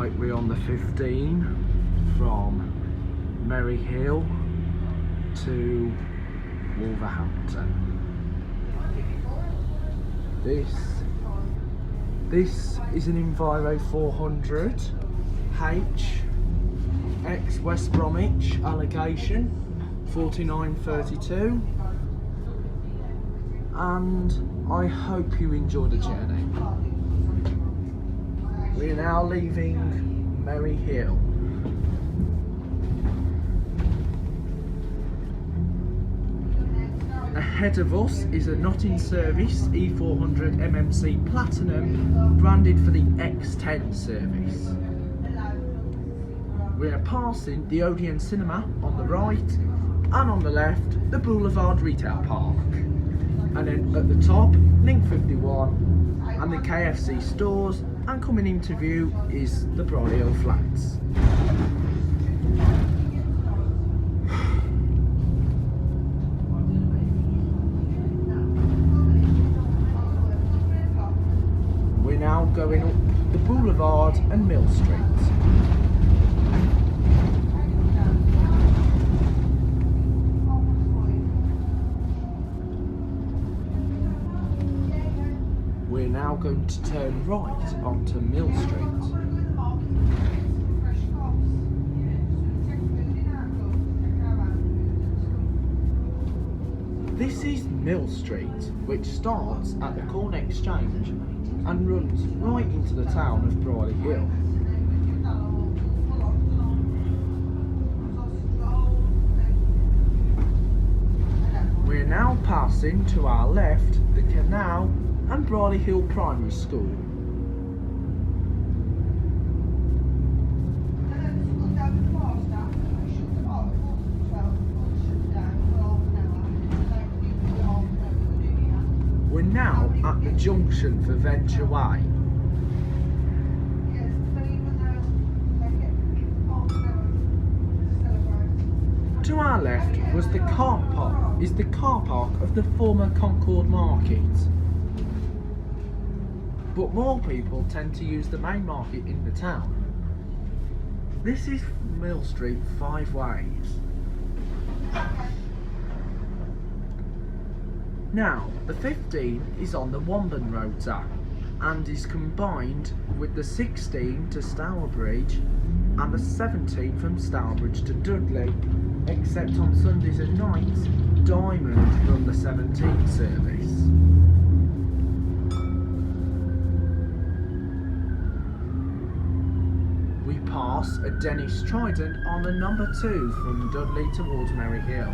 Right, we're on the 15 from Merry Hill to Wolverhampton. This is an Enviro 400 H ex West Bromwich allocation 4932, and I hope you enjoy the journey. We're now leaving Merry Hill. Ahead of us is a not in service E400 MMC Platinum, branded for the X10 service. We are passing the Odeon Cinema on the right, and on the left the Boulevard Retail Park, and then at the top Link 51 and the KFC stores, and coming into view is the Brierley Hill flats. We're now going up the Boulevard and Mill Street. We're now going to turn right onto Mill Street. This is Mill Street, which starts at the Corn Exchange and runs right into the town of Brierley Hill. We're now passing to our left the canal and Brierley Hill Primary School. We're now at the junction for Venture Way. To our left was the car park of the former Concord Market. But more people tend to use the main market in the town. This is Mill Street 5 ways. Now, the 15 is on the Wombourne Rota and is combined with the 16 to Stourbridge and the 17 from Stourbridge to Dudley, except on Sundays and nights, Diamond run the 17 service. We pass a Dennis Trident on the number 2 from Dudley towards Merry Hill.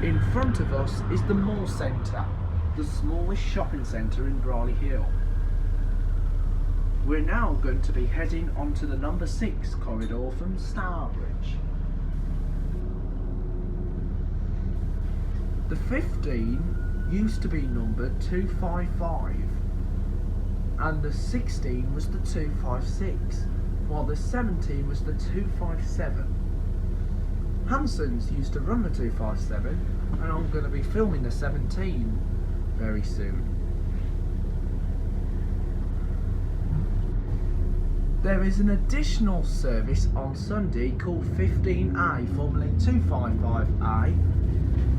In front of us is the Mall Centre, the smallest shopping centre in Brierley Hill. We're now going to be heading onto the number 6 corridor from Stourbridge. The 15 used to be numbered 255, and the 16 was the 256, while the 17 was the 257. Hanson's used to run the 257, and I'm going to be filming the 17 very soon. There is an additional service on Sunday called 15A, formerly 255A,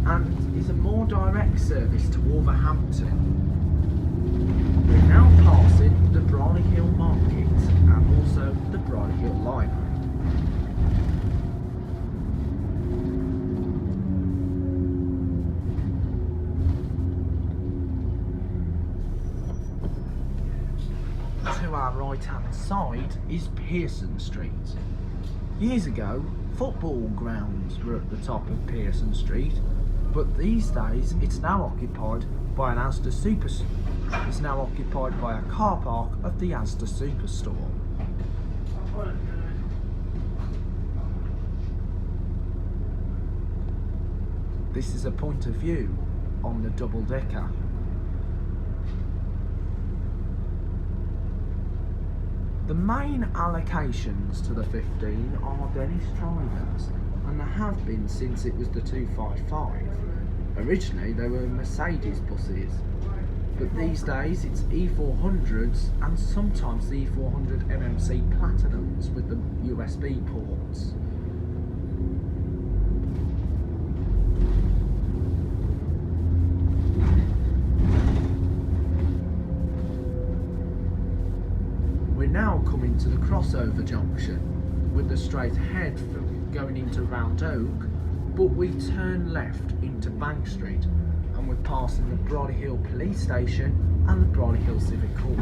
and is a more direct service to Wolverhampton. We're now passing the Brierley Hill Market and also the Brierley Hill Library. To our right hand side is Pearson Street. Years ago, football grounds were at the top of Pearson Street, but these days it's now occupied by an Asda Superstore. It's now occupied by a car park of the Asda Superstore. This is a point of view on the double decker. The main allocations to the 15 are Dennis Tridents, and there have been since it was the 255. Originally they were Mercedes buses, but these days it's E400s and sometimes the E400 MMC Platinums with the USB ports. We're now coming to the crossover junction with the straight ahead going into Round Oak, but we turn left into Bank Street and we're passing the Brierley Hill Police Station and the Brierley Hill Civic Court.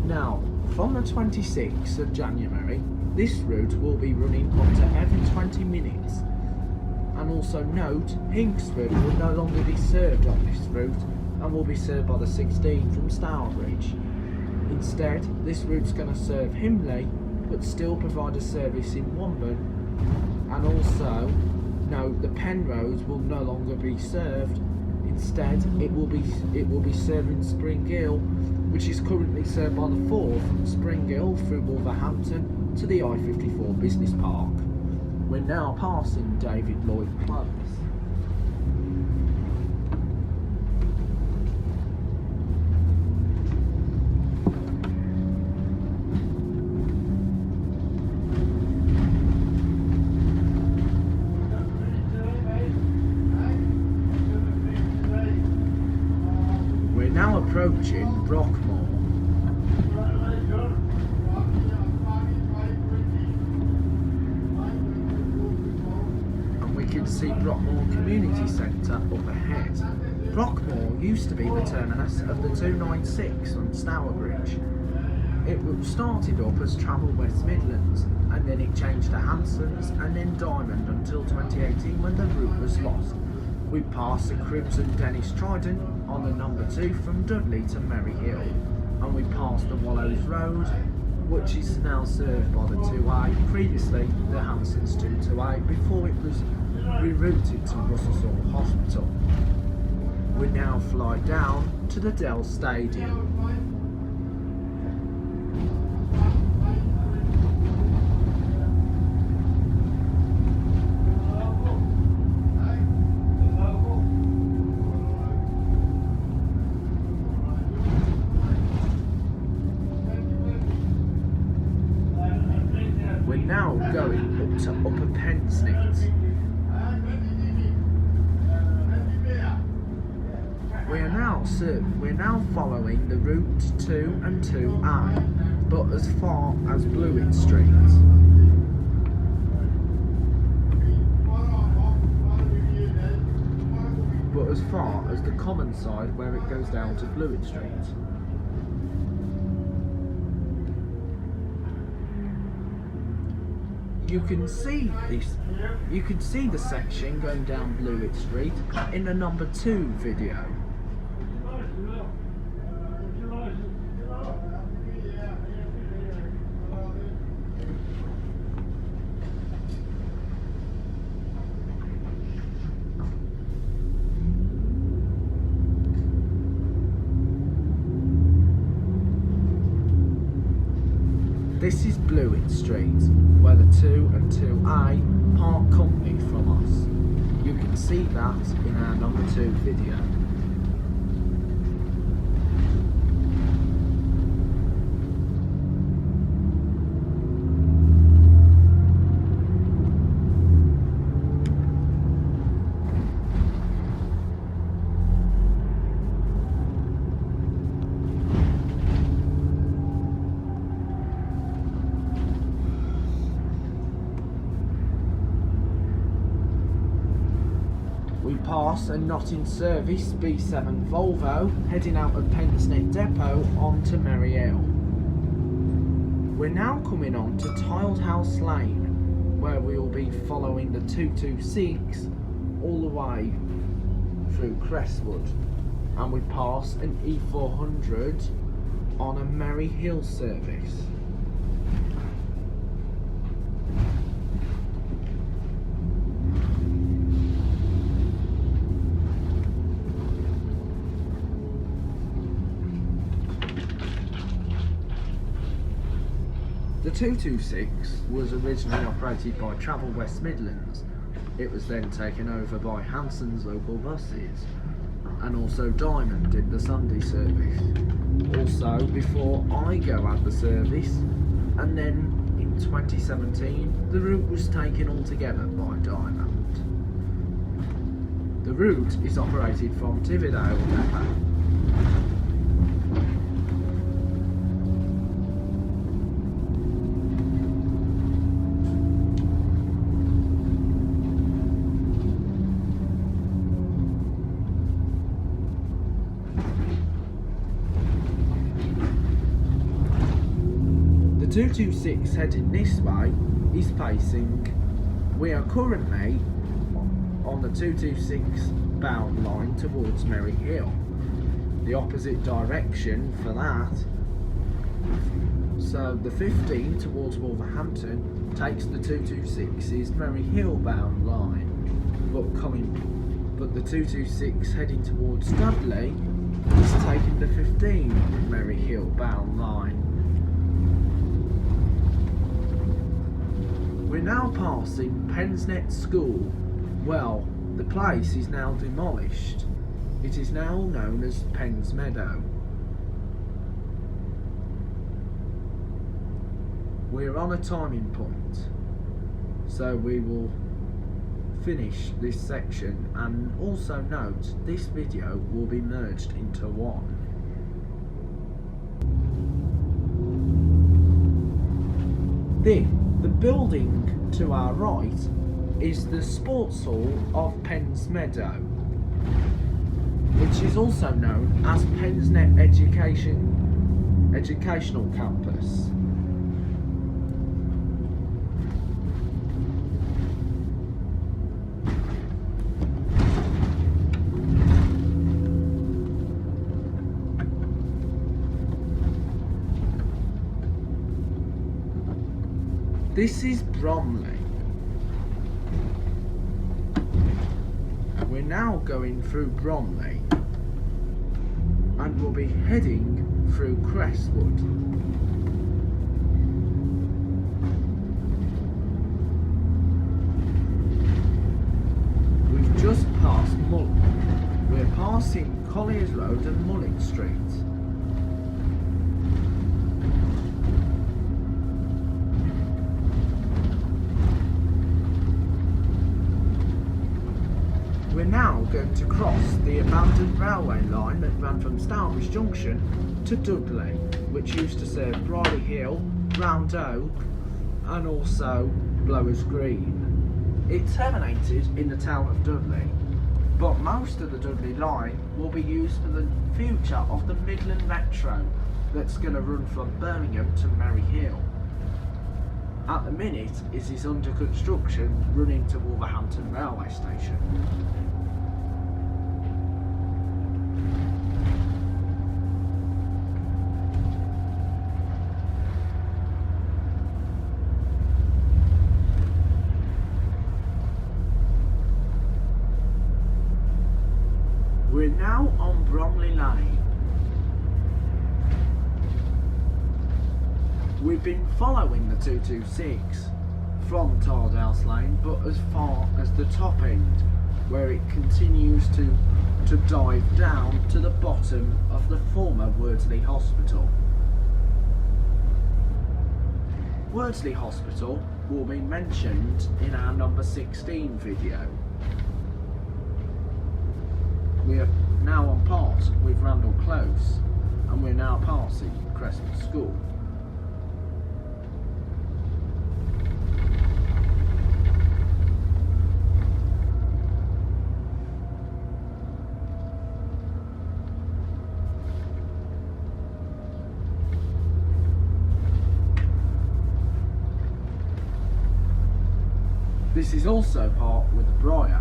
Now, from the 26th of January, this route will be running up to every 20 minutes. And also note, Kingswinford will no longer be served on this route and will be served by the 16 from Stourbridge. Instead, this route's going to serve Himley, but still provide a service in Wombourne. And also, note the Penn roads will no longer be served. Instead, it will be serving Spring Hill, which is currently served by the 4 from Spring Hill through Wolverhampton to the I-54 Business Park. We're now passing David Lloyd Close. We're now approaching Brockmore. See Brockmore Community Centre up ahead. Brockmore used to be the terminus of the 296 on Stourbridge. It started up as Travel West Midlands, and then it changed to Hanson's and then Diamond until 2018 when the route was lost. We passed the Crimson Dennis Trident on the number 2 from Dudley to Merry Hill, and we passed the Wallows Road, which is now served by the 2A, previously the Hanson's 228 before it was rerouted to Russell Hospital. We now fly down to the Dell Stadium. We're now going up to Upper Pensnett. We're now following the route 2 and 2A, but as far as Blewett Street. But as far as the common side where it goes down to Blewett Street. You can see the section going down Blewett Street in the number 2 video. This is Blewett Street, where the 2 and 2A part company from us. You can see that in our number 2 video. Pass and not in service B7 Volvo heading out of Pensnett Depot onto Merry Hill. We're now coming on to Tiled House Lane, where we will be following the 226 all the way through Crestwood, and we pass an E400 on a Merry Hill service. The 226 was originally operated by Travel West Midlands. it was then taken over by Hanson's local buses, and also Diamond did the Sunday service. Also, before Igo had the service, and then in 2017 the route was taken altogether by Diamond. The route is operated from Tividale Depot. The 226 heading this way is facing, we are currently on the 226 bound line towards Merry Hill. The opposite direction for that, so the 15 towards Wolverhampton takes the 226's Merry Hill bound line, but the 226 heading towards Dudley is taking the 15 Merry Hill bound line. We're now passing Penn School. Well, the place is now demolished. It is now known as Penn's Meadow. We're on a timing point, so we will finish this section, and also note this video will be merged into one. The building to our right is the sports hall of Penn's Meadow, which is also known as Penn's Educational Campus. This is Bromley. We're now going through Bromley and we'll be heading through Crestwood. We've just passed Mullet. We're passing Colliers Road and Mullet Street. We're now going to cross the abandoned railway line that ran from Stourbridge Junction to Dudley, which used to serve Brierley Hill, Round Oak and also Blowers Green. It terminated in the town of Dudley, but most of the Dudley line will be used for the future of the Midland Metro that's going to run from Birmingham to Merry Hill. At the minute it is under construction, running to Wolverhampton railway station. We're now on Bromley Lane. We've been following the 226 from Tardhouse Lane, but as far as the top end, where it continues to dive down to the bottom of the former Wordsley Hospital. Wordsley Hospital will be mentioned in our number 16 video. We are now on part with Randall Close, and we're now passing Crestwood School. This is also part with the Briar.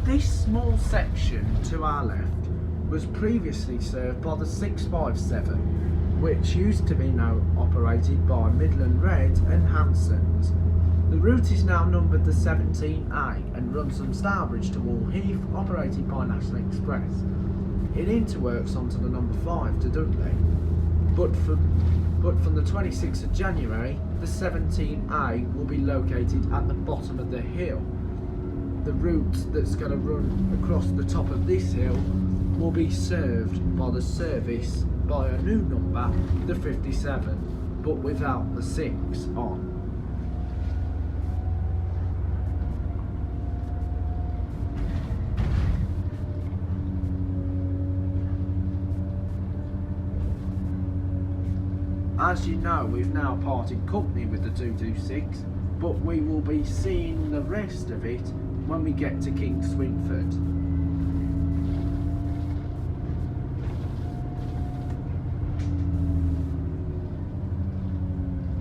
This small section to our left was previously served by the 657, which used to be now operated by Midland Red and Hanson's. The route is now numbered the 17A and runs from Stourbridge to Wall Heath, operated by National Express. It interworks onto the number 5 to Dudley. but from the 26th of January, the 17A will be located at the bottom of the hill. The route that's going to run across the top of this hill will be served by the service by a new number, the 57, but without the 6 on. As you know, we've now parted company with the 226, but we will be seeing the rest of it when we get to Kingswinford.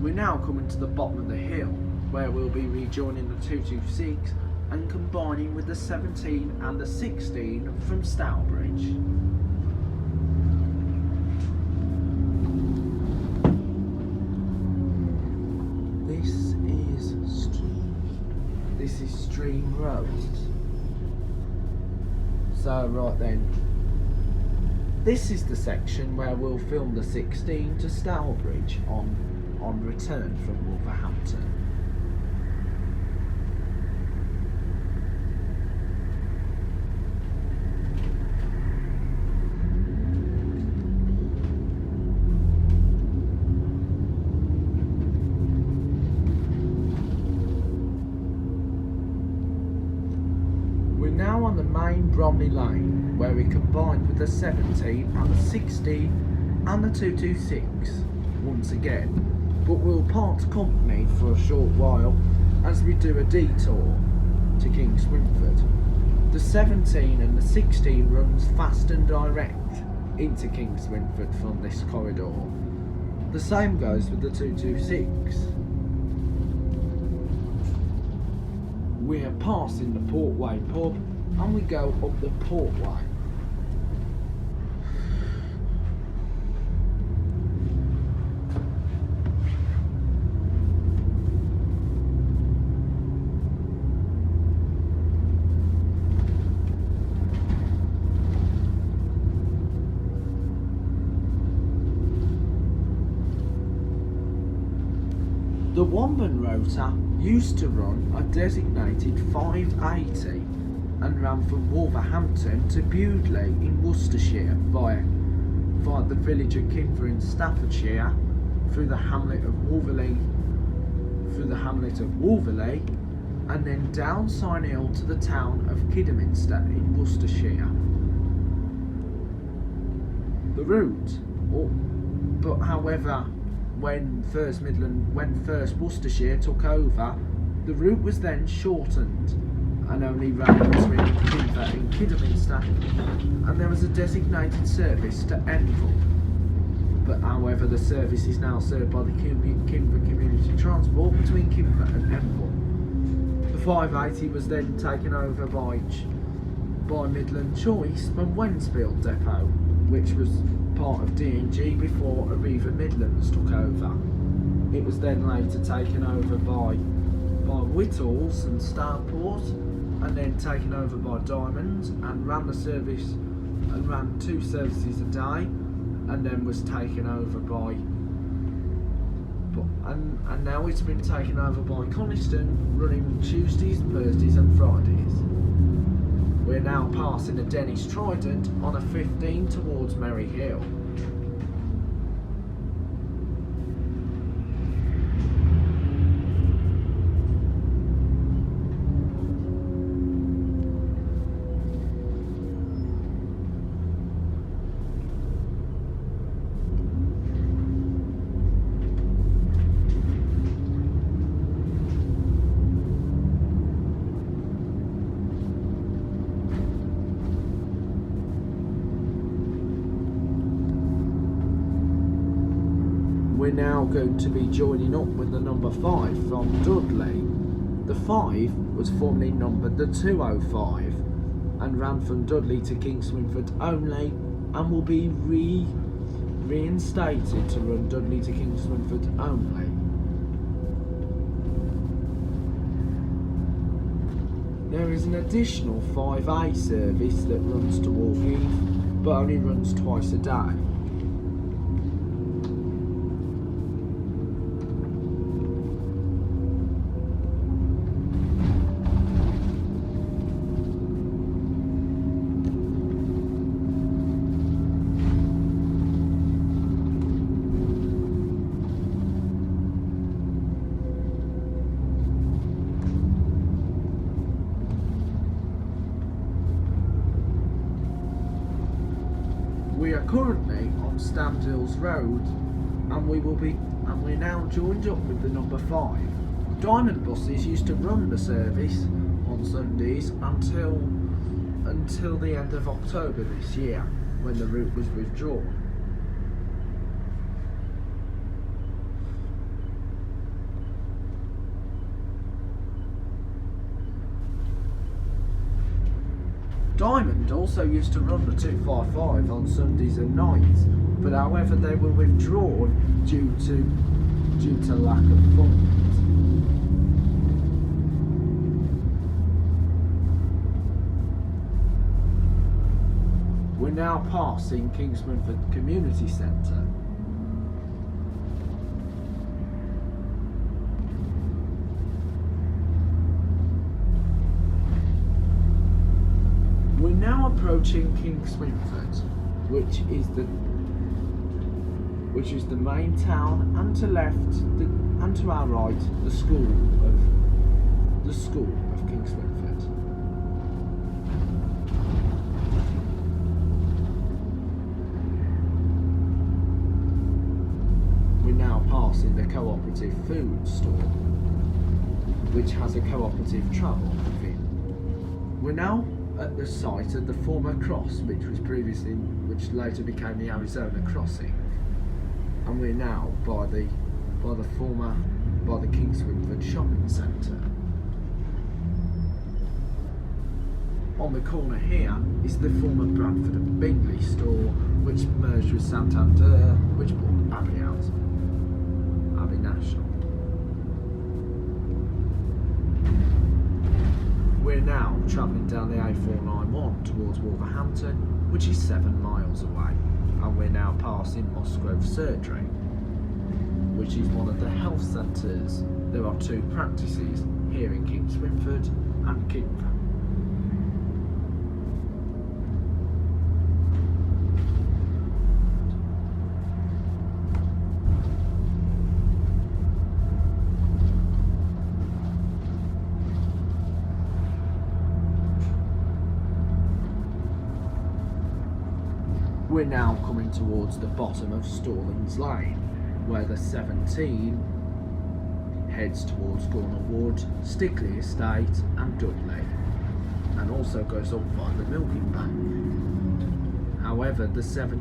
We're now coming to the bottom of the hill, where we'll be rejoining the 226 and combining with the 17 and the 16 from Stourbridge. This is Stream Road. So right then, this is the section where we'll film the 16 to Stourbridge on return from Wolverhampton. Now on the main Bromley lane, where we combined with the 17 and the 16 and the 226 once again, but we'll part company for a short while as we do a detour to Kingswinford. The 17 and the 16 runs fast and direct into Kingswinford from this corridor. The same goes with the 226. We're passing the Portway pub and we go up the Portway. The Wombourne Rota used to run a designated 580 and ran from Wolverhampton to Bridierley in Worcestershire via the village of Kingswinford in Staffordshire, through the hamlet of Wolverley, and then down Sign Hill to the town of Kidderminster in Worcestershire. The route, but however, when First Worcestershire took over, the route was then shortened and only ran between Kingswinford and Kidderminster, and there was a designated service to Enviro. But however, the service is now served by the Kingswinford Community Transport between Kingswinford and Enviro. The 580 was then taken over by Midland Choice from Wensfield Depot, which was part of D&G before Arriva Midlands took over. It was then later taken over by Whittles and Starport, and then taken over by Diamond, and ran ran 2 services a day, and then was taken over by and now it's been taken over by Coniston, running Tuesdays, Thursdays and Fridays. We're now passing the Dennis Trident on a 15 towards Merry Hill. We're now going to be joining up with the number 5 from Dudley. The 5 was formerly numbered the 205 and ran from Dudley to Kingswinford only, and will be reinstated to run Dudley to Kingswinford only. There is an additional 5A service that runs to Wolverhampton, but only runs twice a day. are currently on Stanhills Road, and we're now joined up with the number 5. Diamond buses used to run the service on Sundays until the end of October this year, when the route was withdrawn. Diamond also used to run the 255 on Sundays and nights, but however they were withdrawn due to lack of funds. We're now passing Kingswinford Community Centre. We're now approaching Kingswinford, which is the main town, and to and to our right, the school of Kingswinford. We're now passing the cooperative food store, which has a cooperative travel within. We're now at the site of the former cross, which later became the Arizona crossing, and we're now by the Kingswinford shopping centre. On the corner here is the former Bradford and Bingley store, which merged with Santander, which bought Abbey out, Abbey National. We're now travelling down the A491 towards Wolverhampton, which is 7 miles away, and we're now passing Musgrove Surgery, which is one of the health centres. There are 2 practices here in Kingswinford and Kingswinford. We're now coming towards the bottom of Stallings Lane, where the 17 heads towards Gornal Wood, Stickley Estate and Dudley, and also goes up by the Milking Bank. However, the 17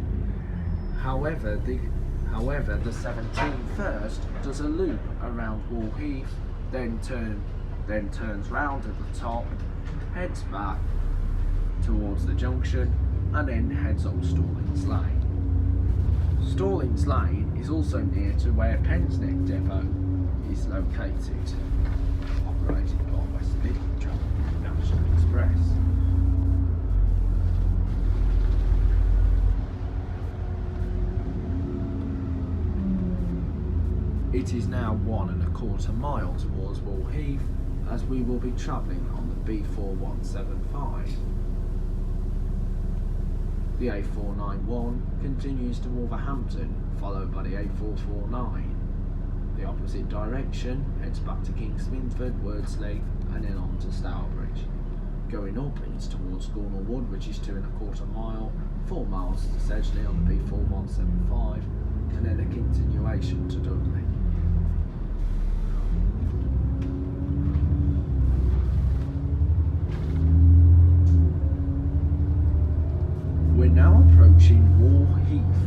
first does a loop around Wall Heath, then turns round at the top, heads back towards the junction, and then heads up Stallings Lane. Stallings Lane is also near to where Penn's Neck Depot is located, operated by Wordsley National Express. It is now 1¼ mile towards Wall Heath, as we will be travelling on the B4175. The A491 continues to Wolverhampton, followed by the A449. The opposite direction heads back to Kingswinford, Wordsley, and then on to Stourbridge. Going up is towards Gornal Wood, which is 2¼ mile, 4 miles to Sedgley on the B4175, and then a continuation to Dudley. We're now approaching Wall Heath,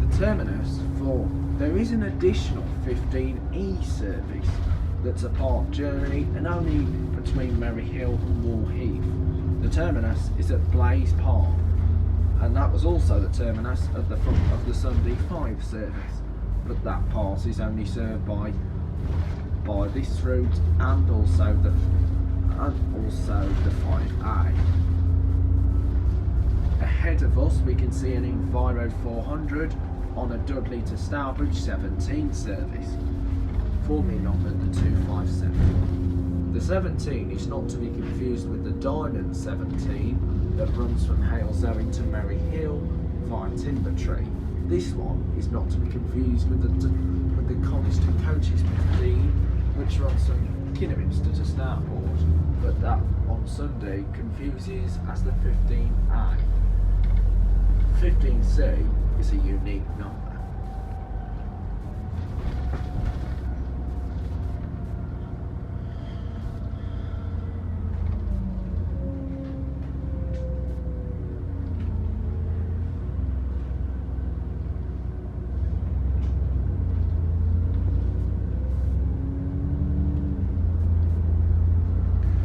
the terminus for. There is an additional 15E service that's a part journey and only between Merry Hill and Wall Heath. The terminus is at Blaze Park, and that was also the terminus at the front of the Sunday 5 service, but that part is only served by this route and also the 5A. Ahead of us we can see an Enviro 400 on a Dudley to Stourbridge 17 service, formerly numbered the 257. The 17 is not to be confused with the Diamond 17 that runs from Halesoe to Merry Hill via Timbertree. This one is not to be confused with the Coniston Coaches 15, which runs from Kidderminster to Stourport, but that on Sunday confuses as the 15A. 15C is a unique number.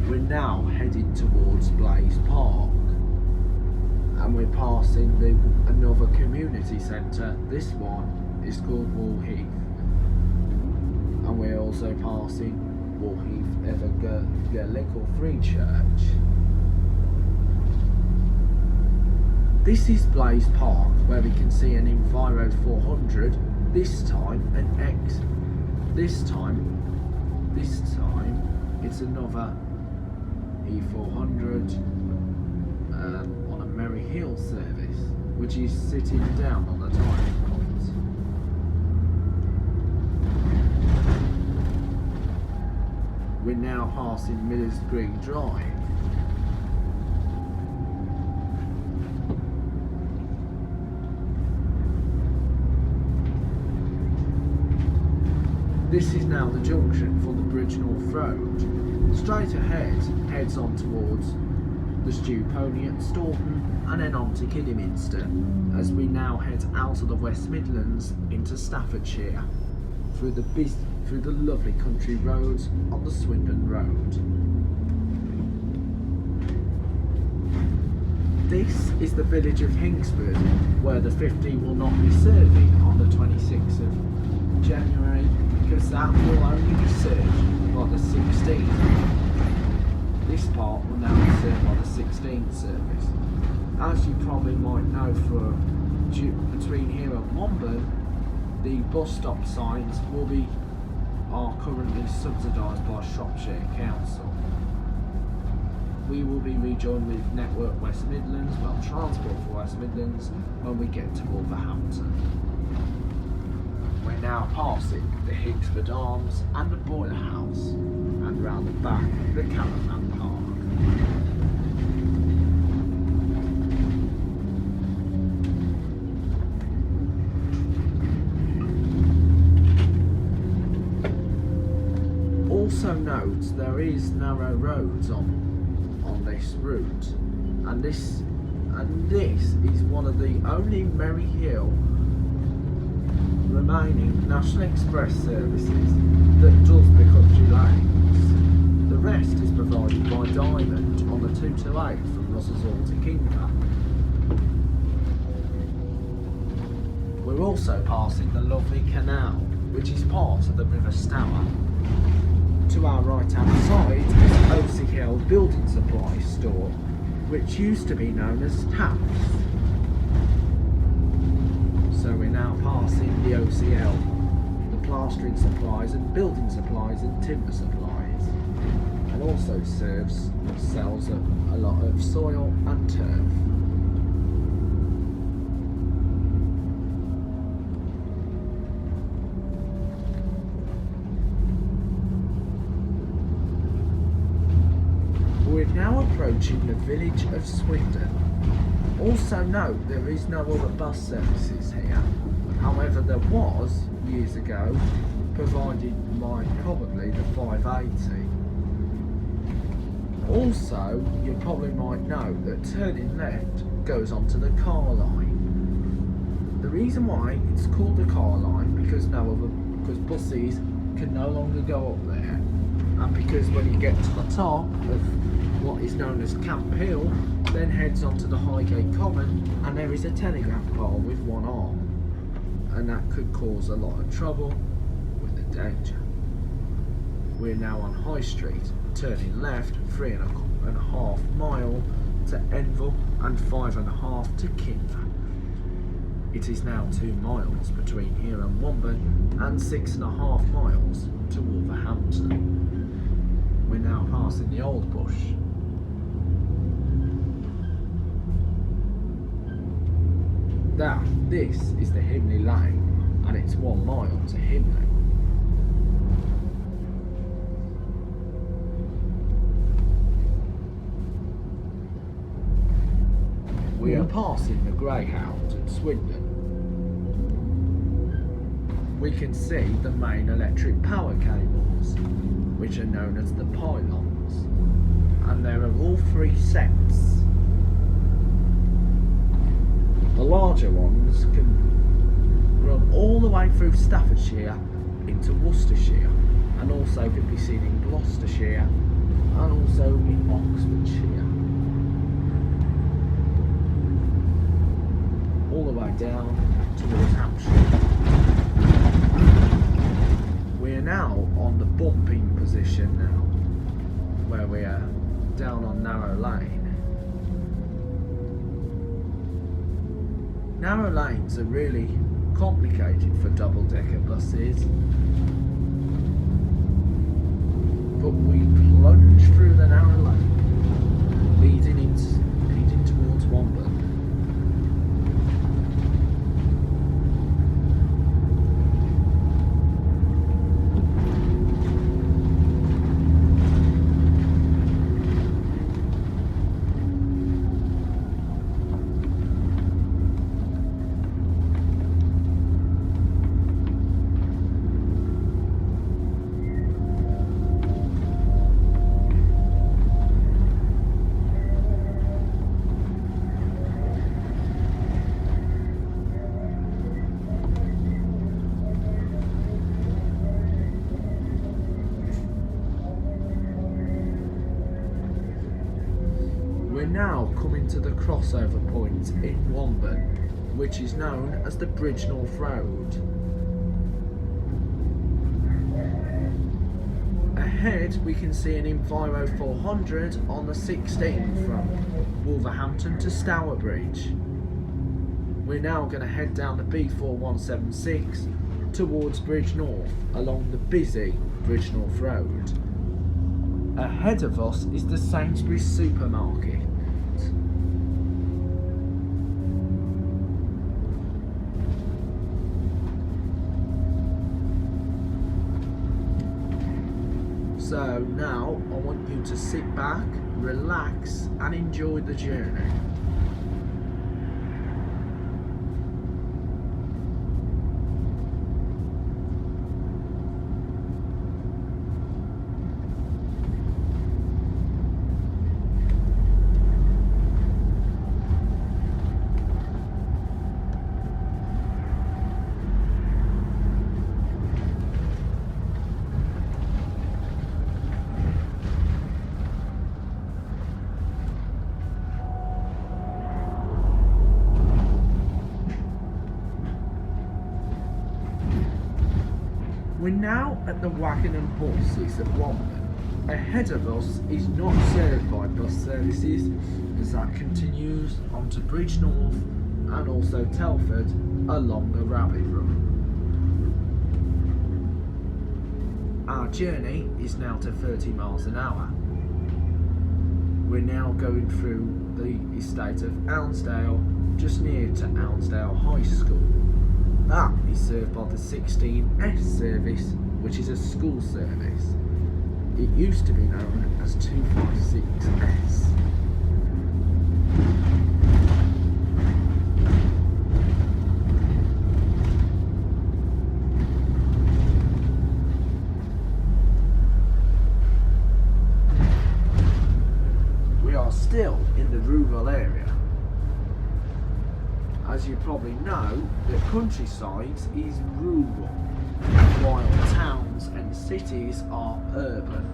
We're now headed towards Blaze Park, and we're passing another community centre. This one is called Wall Heath, and we're also passing Wall Heath Evangelical Free Church. This is Blaze Park, where we can see an Enviro 400, this time an X, this time it's another E400 on a Merry Hill service, which is sitting down on the timing point. We're now passing Millers Green Drive. This is now the junction for the Bridgnorth Road. Straight ahead heads on towards the Stewpony at Staunton and then on to Kidderminster, as we now head out of the West Midlands into Staffordshire through the lovely country roads on the Swindon Road. This is the village of Kingswinford, where the 50 will not be serving on the 26th of January, because that will only be served by the 16th. This part will now be served by the 16th service. As you probably might know, between here and Wombourne, the bus stop signs are currently subsidised by Shropshire Council. We will be rejoined with Network West Midlands, Transport for West Midlands, when we get to Wolverhampton. We're now passing the Hicksford Arms and the Boiler House, and round the back the Caravan Park. Also note there is narrow roads on this route, and this is one of the only Merry Hill remaining National Express services that does the country lanes. The rest is provided by Diamond on the 228 from Russell's Hall to Kingford. We're also passing the lovely canal, which is part of the River Stour. To our right hand side is OCL Building Supply Store, which used to be known as Taps. So we're now passing the OCL, the plastering supplies and building supplies and timber supplies, and also sells a lot of soil and turf. We're now approaching the village of Swindon. Also note there is no other bus services here. However, there was, years ago, provided by probably the 580. Also, you probably might know that turning left goes onto the car line. The reason why it's called the car line because buses can no longer go up there, and because when you get to the top of what is known as Camp Hill, then heads onto the Highgate Common, and there is a telegraph pole with one arm, and that could cause a lot of trouble with the danger. We're now on High Street, turning left 3.5 miles to Enviro and 5.5 to Kingswinford. It is now 2 miles between here and Wombourne and 6.5 miles to Wolverhampton. We're now passing the Old Bush. This is the Himley Lane, and it's 1 mile to Himley. We are passing the Greyhound at Swindon. We can see the main electric power cables, which are known as the pylons, and there are all three sets. The larger ones can run all the way through Staffordshire into Worcestershire, and also can be seen in Gloucestershire and also in Oxfordshire. All the way down towards Hampshire. We are now on the bumping position now, where we are down on Narrow Lane. Narrow lanes are really complicated for double-decker buses, but we plunge through the narrow lane, leading towards Wombourne. We're now coming to the crossover point in Wombourne, which is known as the Bridgnorth Road. Ahead we can see an Enviro 400 on the 16th from Wolverhampton to Stourbridge. We're now going to head down the B4176 towards Bridgnorth along the busy Bridgnorth Road. Ahead of us is the Sainsbury's supermarket. So now I want you to sit back, relax and enjoy the journey. We're now at the Wagon and Horses at Wombourne. Ahead of us is not served by bus services, as that continues onto Bridgnorth and also Telford along the Rabbit Run. Our journey is now to 30 miles an hour. We're now going through the estate of Ounsdale, just near to Ounsdale High School. That is served by the 16S service, which is a school service. It used to be known as 256S. We are still in the rural area. As you probably know, the countryside is rural, while towns and cities are urban.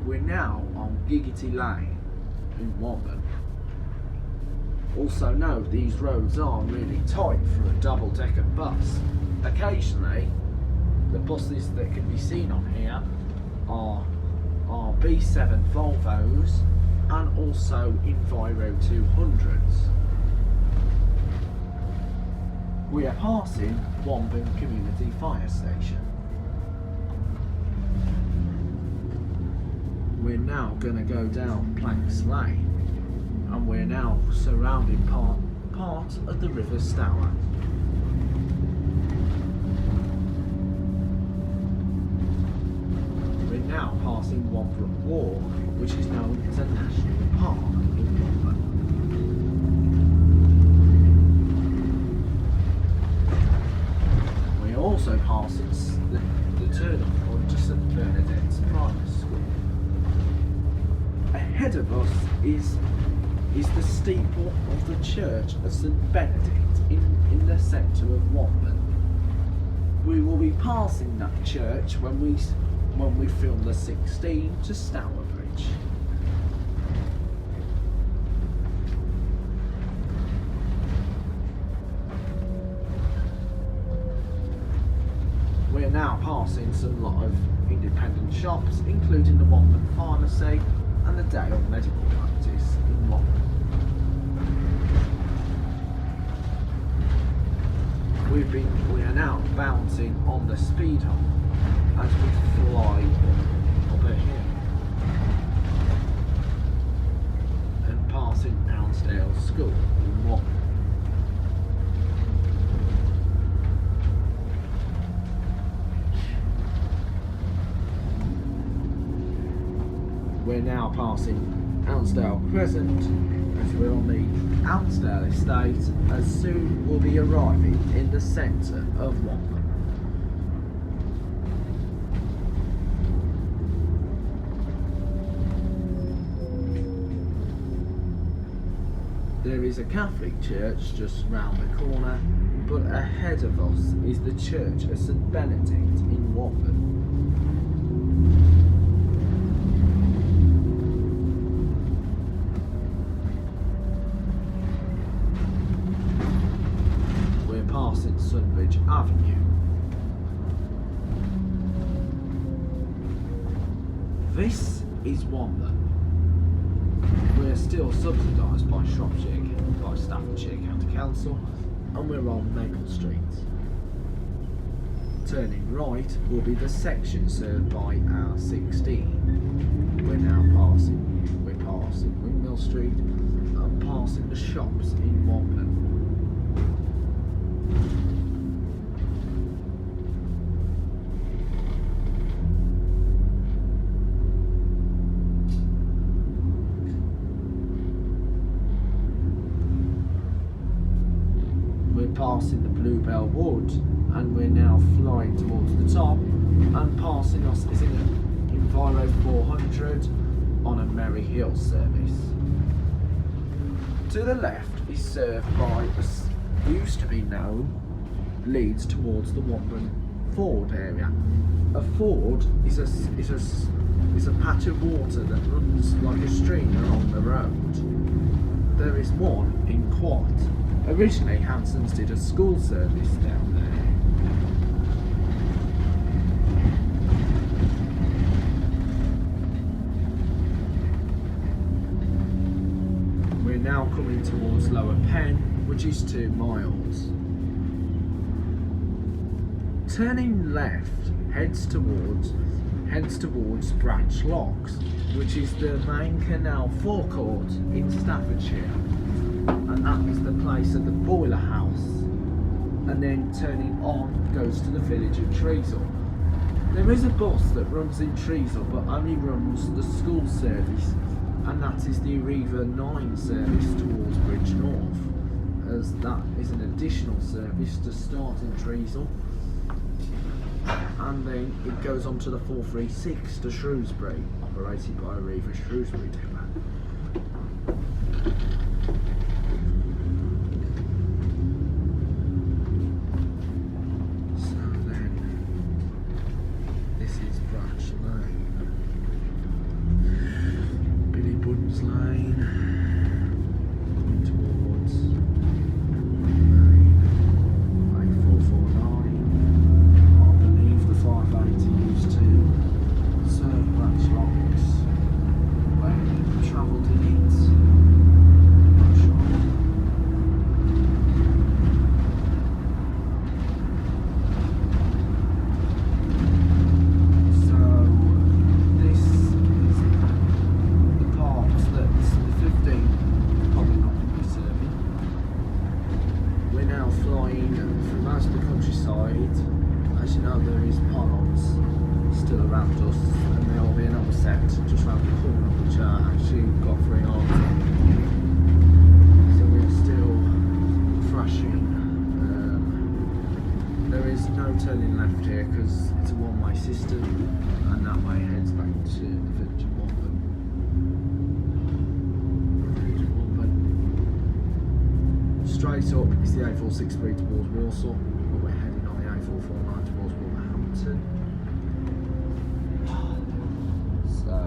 We're now on Giggity Lane in Wombourne. Also note these roads are really tight for a double-decker bus. Occasionally, the buses that can be seen on here are B7 Volvos and also Enviro 200s. We are passing Wombourne Community Fire Station. We're now going to go down Planks Lane, and we're now surrounding part of the River Stour. We're now passing Wombourne Walk, which is known as a national park in Wombourne. We're also passing the turning point to St Bernadette's Primary School. Ahead of us is the steeple of the church of St Benedict in the centre of Wombourne. We will be passing that church when we film the 16 to Stourbridge. We're now passing some lot of independent shops, including the Wombourne Pharmacy and the Dale Medical Practice in Wombourne. We are now bouncing on the speed hump as we fly up a hill and passing Ounsdale School in Wombourne. We're now passing Ounsdale Crescent as we're on the Ounsdale estate, as soon we'll be arriving in the centre of Wombourne. There is a Catholic church just round the corner, but ahead of us is the church of St Benedict in Wombourne. Passing Sunbridge Avenue. This is Wombourne. We're still subsidised by Staffordshire County Council, and we're on Maple Street. Turning right will be the section served by our 16. We're passing Windmill Street and passing the shops in Wombourne. Passing the Bluebell Wood, and we're now flying towards the top, and passing us is in an Enviro 400 on a Merry Hill service. To the left is served by used to be known leads towards the Wombourne Ford area. A ford is a patch of water that runs like a stream along the road. There is one in Quat. Originally, Hanson's did a school service down there. We're now coming towards Lower Penn, which is 2 miles. Turning left heads towards Branch Locks, which is the main canal forecourt in Staffordshire. And that is the place of the boiler house, and then turning on goes to the village of Treasle. There is a bus that runs in Treasle but only runs the school service, and that is the Arriva 9 service towards Bridgnorth, as that is an additional service to start in Treasle, and then it goes on to the 436 to Shrewsbury, operated by Arriva Shrewsbury Depot. As you know, there is ponds still around us, and there will be another intercept just round the corner, which actually got 3 arms on. So we're still thrashing. There is no turning left here because it's a one-way system, and that way heads back to the village of Wombourne. Straight up is the A463 towards Warsaw, but we're heading on the A449 towards Wolverhampton. So,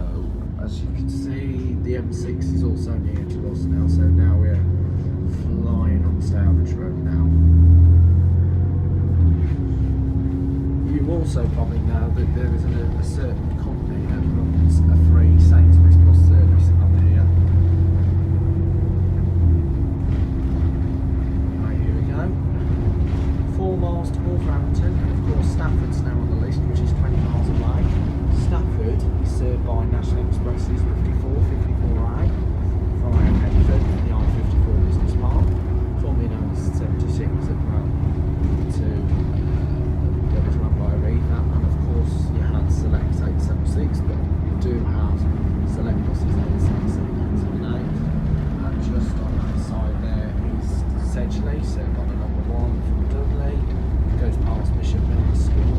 as you can see, the M6 is also near to us now, so now we're flying on Stourbridge Road now. You also probably know that there is a certain company that runs a free Sainsbury's bus service up here. Right, here we go. 4 miles to Wolverhampton, and of course Stafford's now on the list, which is 20 miles away. Stafford is served by National Expresses 54, 54A via Penn and the I-54 Business Park, formerly known as 76 at Bromley to and of course you had Select 876, but you do have Select buses 877 and 878, and just on that side there is Sedgley, served on the number 1 from Dudley, goes past Bishop Mill School,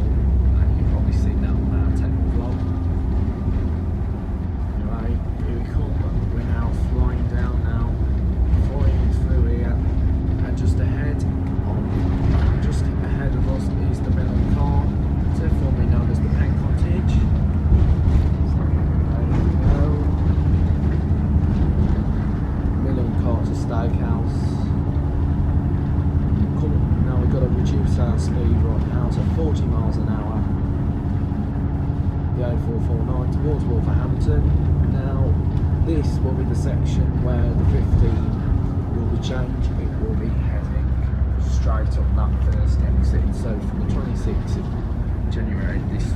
and you've probably seen that on our technical vlog. Anyway, here we come, we're now flying down now, flying through here, and just ahead of us is the Mill and Car, formerly known as the Penn Cottage. So there you go. Mill Carter Steakhouse. Cool. Now we've got to reduce our speed right now to 40 miles an hour. The A449 towards Wolverhampton. Now this will be the section where the 15 will be changed. It will be heading straight up that first exit. So from the 26th of January, this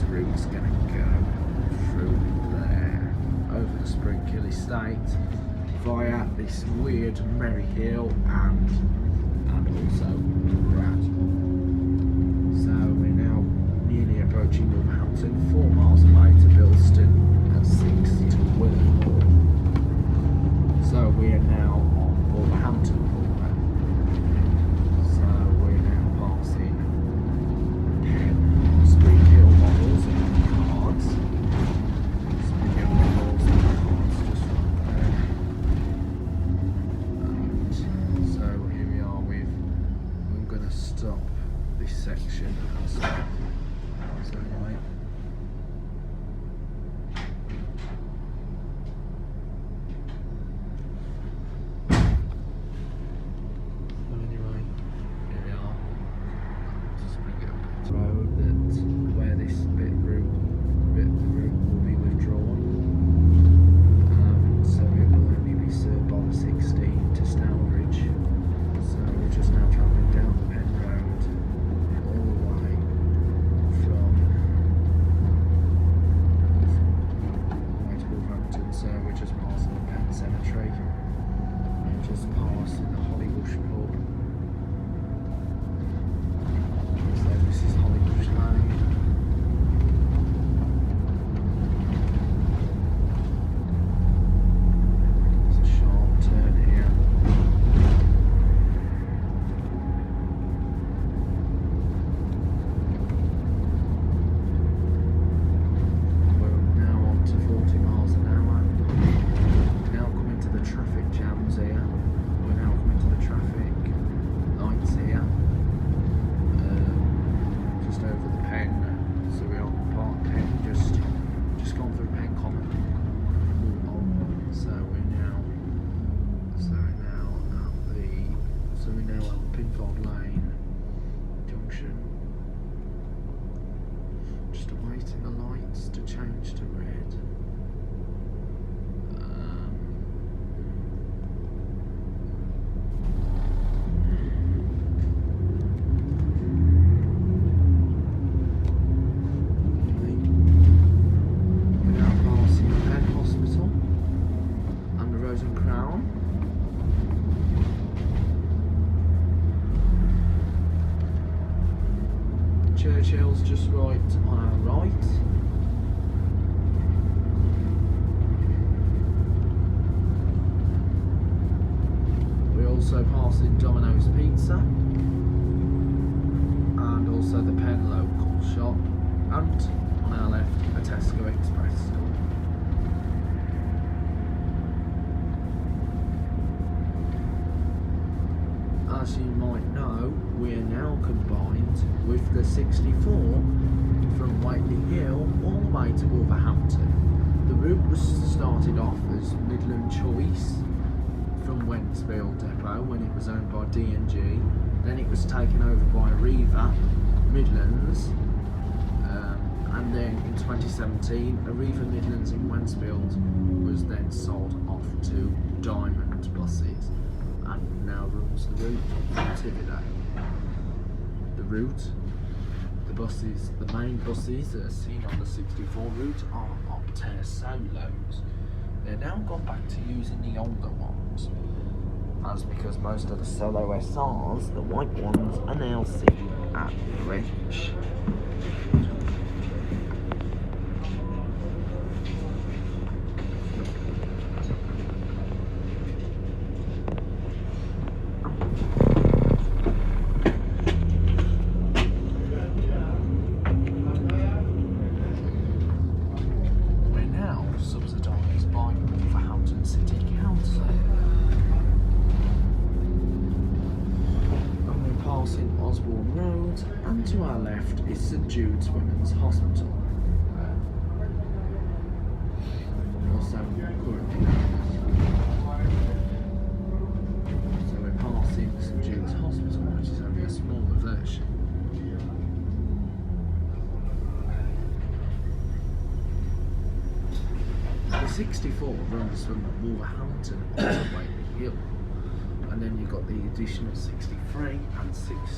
route's going to go through there, over the Springhill Estate, via this weird Merry Hill and also Brad. So we're now nearly approaching Wolverhampton, 4 miles away to Bilston and 6 to Willenhall. So we are now on Wolverhampton. Section. So anyway, here we are. Just bring it up to the road that where this bit of the route will be withdrawn. So it will only be served by the 16 to Stourbridge. So we're just now travelling down the Penn Road. So we're just passing the Penn Cemetery, just passing the Hollybush pub. So this is Hollybush Lane. There's a sharp turn here. We're now on to 40 miles an hour. Traffic jams here. We're now coming to the traffic lights here, just over the Penn. So we're on Park Penn, just gone through Penn Common. So we're now at Pinfold Lane Junction. Just awaiting the lights to change to red. Churchill's just right on our right. and on our left a Tesco Express store. As you might know, we are now combined with the 64 from Wordsley Hill all the way to Wolverhampton. The route was started off as Midland Choice from Wensfield Depot when it was owned by D&G. Then it was taken over by Arriva Midlands, and then in 2017 Arriva Midlands in Wensfield was then sold off to Diamond Buses and now runs the route from Tividay. The route, the main buses that are seen on the 64 route are Optare Solos. They're now gone back to using the older ones, as because most of the Solo SRs, the white ones, are now seen at French. Wombourne Road, and to our left is St Jude's Women's Hospital. Also currently so we're passing St Jude's Hospital, which is only a smaller version. The 64 runs from Wolverhampton all the way to Hill. And then you've got the additional 63 and 65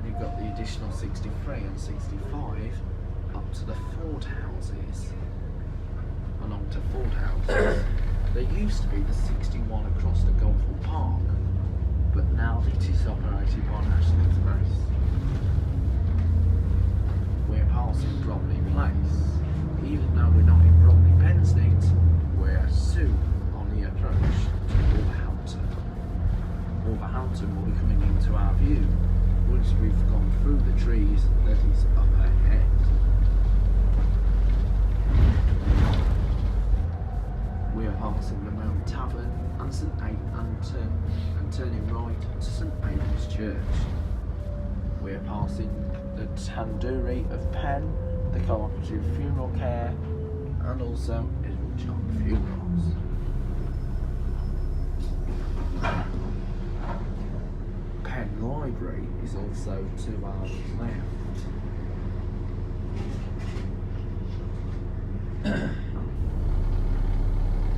you've got the additional 63 and 65 up to the Ford houses, along to Ford houses. There used to be the 61 across the Golfwell Park, but now it is operated by National Express. We're passing Bromley Place. Even though we're not in Bromley Penn Street, we're soon on the approach to Wolverhampton. Wolverhampton will be coming into our view once we've gone through the trees that is up ahead. We are passing the Mount Tavern and turning right to St Aidan's Church. We are passing the Tandoori of Penn, the Cooperative Funeral Care, and also Edward John Funerals. Penn Library is also to our left.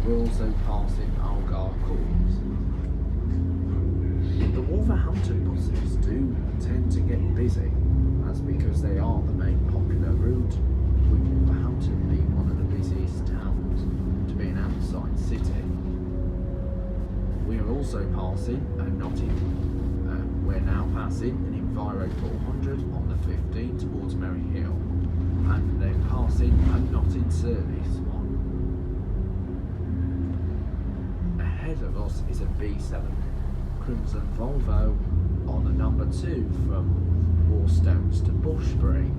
We're also passing Algar Court. The Wolverhampton buses do tend to get busy, as because they are the main popular route, with Wolverhampton being one of the busiest towns to be an outside city. We are also passing we're now passing an Enviro 400 on the 15 towards Merry Hill, and then passing a not in service one. Ahead of us is a B7 Crimson Volvo on the number 2 from Warstones to Bushbury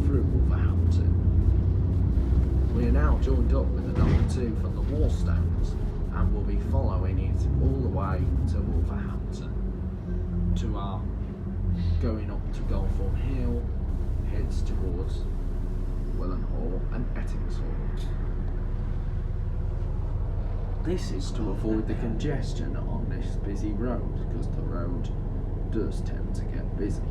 through Wolverhampton. We are now joined up with the number 2 from the Warstones and will be following it all the way to Wolverhampton. To our going up to Golfwell Hill, heads towards Wellenhall and Ettingshall. This is to avoid the congestion on this busy road, because the road does tend to get busy.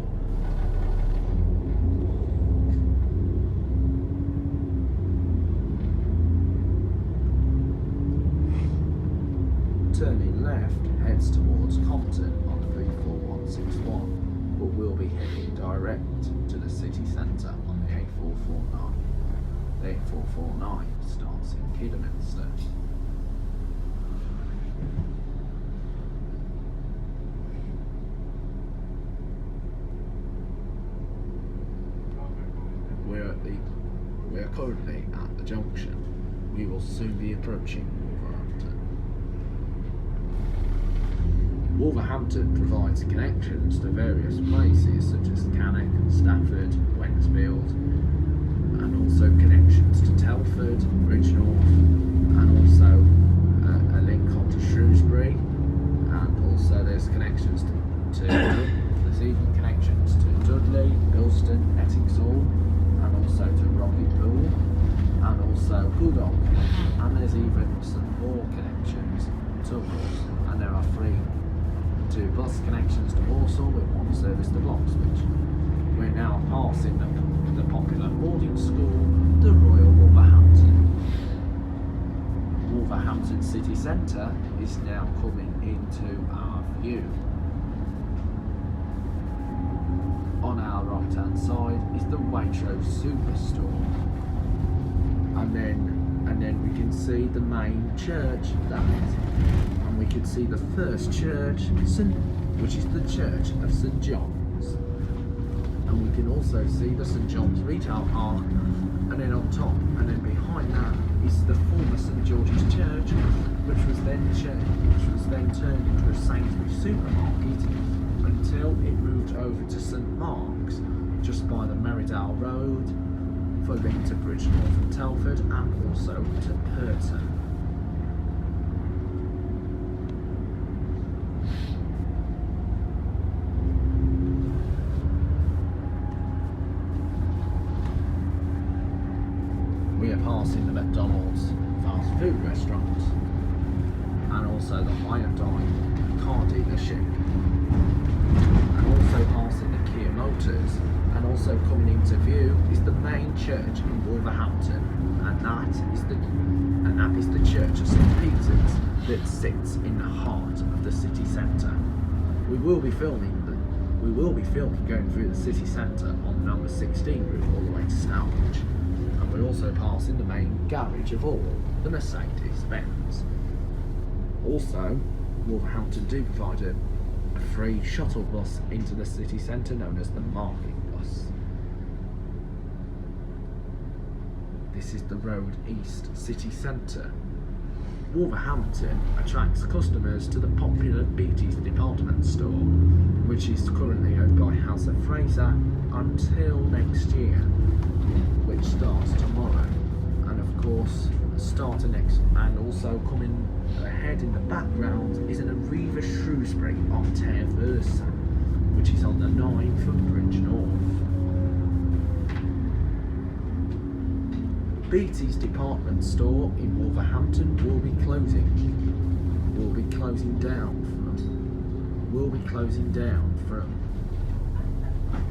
Turning left heads towards Compton on the B4161, but we'll be heading direct to the city centre on the A449. The A449 starts in Kidderminster. We're currently at the junction. We will soon be approaching Wolverhampton. Wolverhampton provides connections to various places such as Cannock, Stafford, Wensfield, and also connections to Telford, Bridgnorth, and also a link onto Shrewsbury, and also there's connections to there's even connections to Dudley, Bilston, Ettingsall, and also to Rocketpool, and also Goodall, and there's even some more connections to us, and there are 2 bus connections to Walsall with 1 service to Bloxwich. We're now passing the popular boarding school, the Royal Wolverhampton. Wolverhampton city centre is now coming into our view. On our right hand side is the Waitrose Superstore, and then we can see the main church that is, and we can see the first church, which is the Church of St John's, and we can also see the St John's Retail Park, and then on top and then behind that is the former St George's Church, which was then turned into a Sainsbury's supermarket until it moved over to St Mark's just by the Merry Hill Road for link to Bridgnorth and Telford, and also to Purton. We are passing the McDonald's fast food restaurants, and also the Hyundai car dealership, and also passing the Kia Motors, and also coming into view is the main church in Wolverhampton, and that is the Church of St Peter's that sits in the heart of the city centre. We will be filming going through the city centre on the number 16 route all the way to Stourbridge. We're also passing the main garage of all, the Mercedes-Benz. Also, Wolverhampton do provide a free shuttle bus into the city centre known as the Market Bus. This is the Road East city centre. Wolverhampton attracts customers to the popular Beattie's department store, which is currently owned by House of Fraser until next year, which starts tomorrow. And of course, and also coming ahead in the background is an Arriva Shrewsbury Octave Versa, which is on the 9 from Bridgnorth. Beattie's department store in Wolverhampton will be closing down from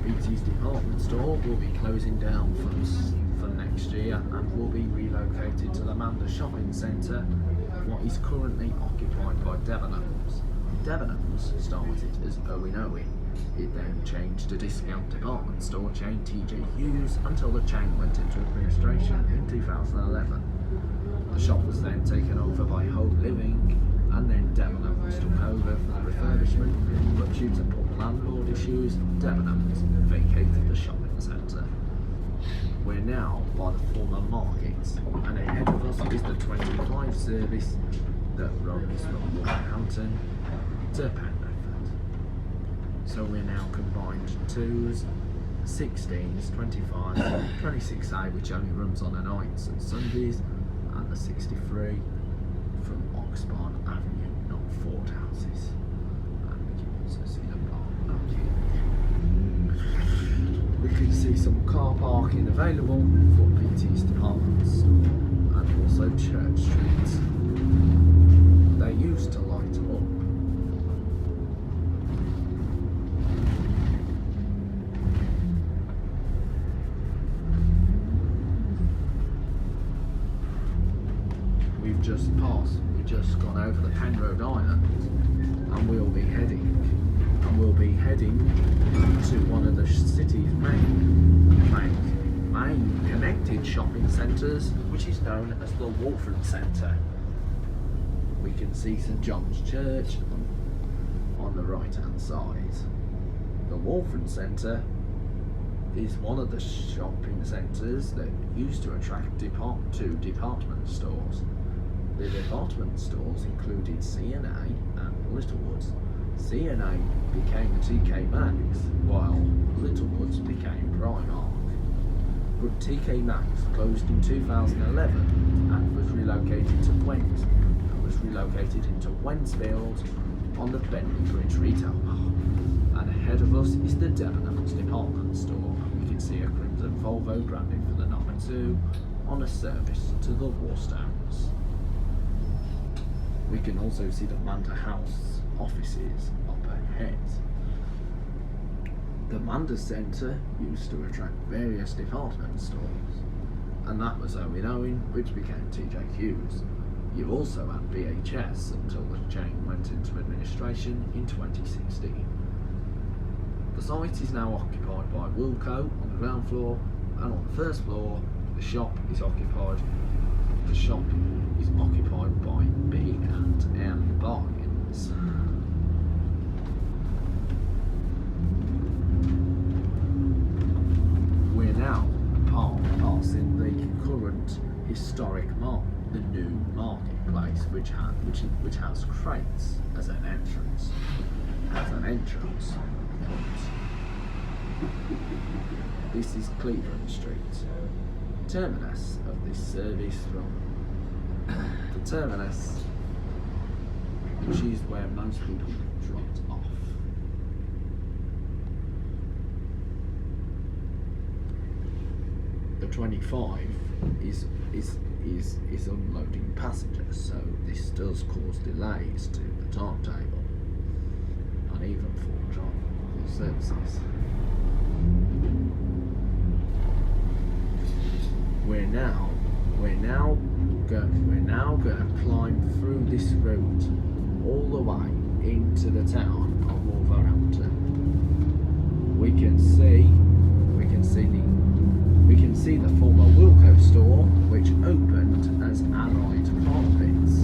Beattie's department store will be closing down from next year, and will be relocated to the Manda Shopping Centre, what is currently occupied by Debenhams. Debenhams started as Owen Owen. It then changed to discount department store chain TJ Hughes until the chain went into administration in 2011. The shop was then taken over by Home Living, and then Debenhams took over for the refurbishment, but due to poor landlord issues, Debenhams vacated the shopping centre. We're now by the former markets, and ahead of us is the 25 service that runs from Wolverhampton to Penn. So we're now combined 2s, 16s, 25s, 26A, which only runs on the nights and Sundays, and the 63 from Oxbourne Avenue, not Ford Houses. And we can also see the park up here. We can see some car parking available for PT's department store, and also Church Street. They used to light up. We've just gone over the Penn Road Island, and we'll be heading to one of the city's main connected shopping centres, which is known as the Wombourne Centre. We can see St John's Church on the right hand side. The Wombourne Centre is one of the shopping centres that used to attract two department stores. The department stores included C&A and Littlewoods. C&A became TK Maxx, while Littlewoods became Primark. But TK Maxx closed in 2011 and was relocated into Wensfield on the Bentley Bridge Retail Park. And ahead of us is the Terminus department store. We can see a crimson Volvo branding for the number 2 on a service to the Warstones. We can also see the Manda House offices up ahead. The Manda Centre used to attract various department stores, and that was Owen Owen, which became TJ Hughes. You also had VHS until the chain went into administration in 2016. The site is now occupied by Wilco on the ground floor, and on the first floor, the shop is occupied by B&M Bargains. We're now passing the current historic the new marketplace, which has crates as an entrance. This is Cleveland Street. Terminus of this service from the Terminus, which is where most people dropped off. The 25 is unloading passengers, so this does cause delays to the timetable, and even for driver services. We're now going to climb through this route all the way into the town of Wolverhampton. We can see the former Wilco store, which opened as Allied Carpets.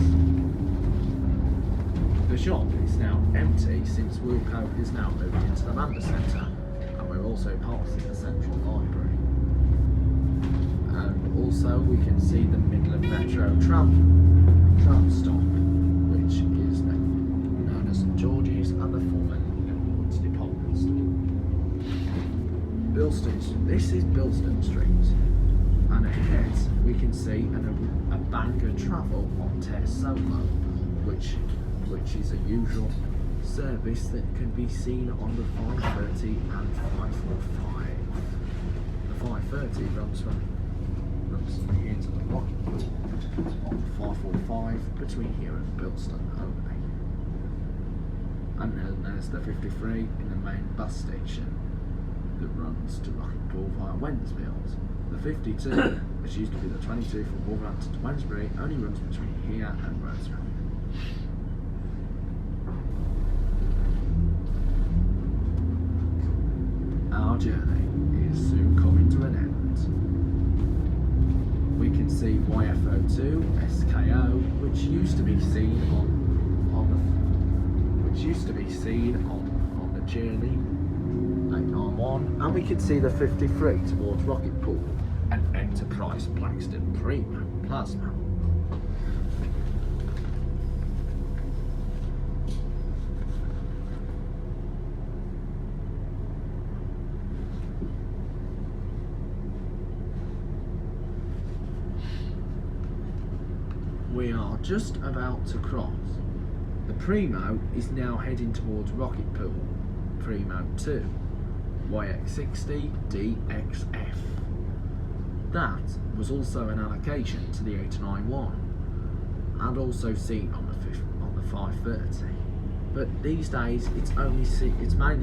The shop is now empty since Wilco has now moved into the Manda Centre, and we're also passing the Central Library. And also we can see the Midland Metro tram stop, which is known as St George's, and the former Littlewoods department store. This is Bilston Street, and ahead we can see a Bangor Travel on Test Solo, which is a usual service that can be seen on the 530 and 545. The 530 runs from here to the Rocket Pool, on the 545 between here and Bilston only. And then there's the 53 in the main bus station that runs to Rocket Pool via Wensfield. The 52, which used to be the 22 from Wolverhampton to Wednesbury, only runs between here and Rosehill. Our journey is soon coming to an end. We can see YFO2 SKO, which used to be seen on the journey 891, and we can see the 53 towards Rocket Pool and Enterprise Blackstone Premium Plasma. We are just about to cross. The Primo is now heading towards Rocket Pool, Primo 2, YX60 DXF. That was also an allocation to the 891 and also seen on the 530. But these days it's mainly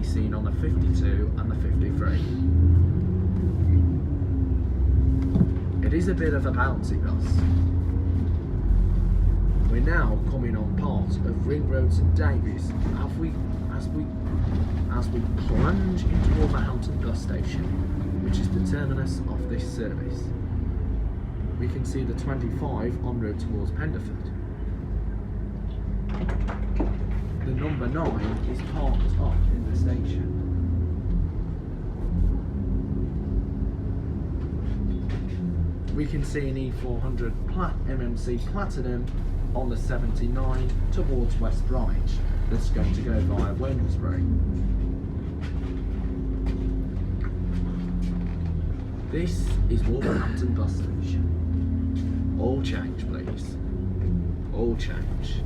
seen on the 52 and the 53. It is a bit of a bouncy bus. We're now coming on part of Ring Road St Davies as we plunge into Wolverhampton bus station, which is the terminus of this service. We can see the 25 en route towards Penderford. The number 9 is parked up in the station. We can see an E400 MMC Platinum on the 79 towards West Bromwich. that's going to go via Wordsley. This is Wolverhampton bus station. All change, please. All change.